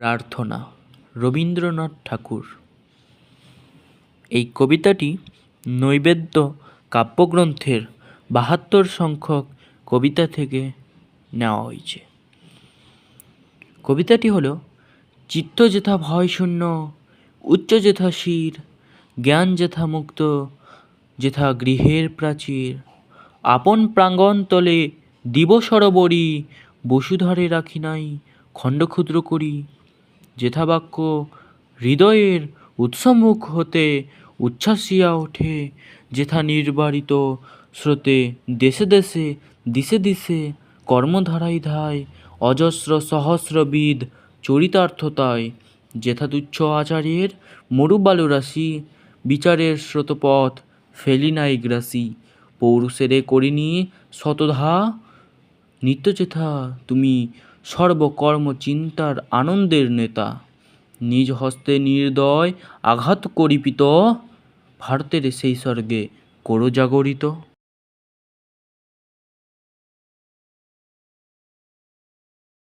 প্রার্থনা, রবীন্দ্রনাথ ঠাকুর। এই কবিতাটি নৈবেদ্য কাব্যগ্রন্থের ৭২ সংখ্যক কবিতা থেকে নেওয়া হয়েছে। কবিতাটি হলো: চিত্ত যেথা ভয়শূন্য, উচ্চ যেথা শির, জ্ঞান যেথা মুক্ত, যেথা গৃহের প্রাচীর, আপন প্রাঙ্গণ তলে দিব সরোবরী, বসুধারে রাখি নাই খণ্ডক্ষুদ্র করি, যেথা বাক্য হৃদয়ের উৎসমুখ হতে উচ্ছ্বাসিয়া ওঠে, যেথা নির্বারিত স্রোতে দেশে দেশে দিশে দিশে কর্মধারায় ধায় অজস্র সহস্রবিধ চরিতার্থতায়, যেথা তুচ্ছ আচারের মরুবালু রাশি, বিচারের স্রোতপথ ফেলি নাই গ্রাসি, পৌরুষেরে করিনি শতধা, নিত্য যেথা তুমি সর্বকর্ম চিন্তার আনন্দের নেতা, নিজ হস্তে নির্দয় আঘাত করিপিত, ভারতের সেই স্বর্গে করো জাগরিত।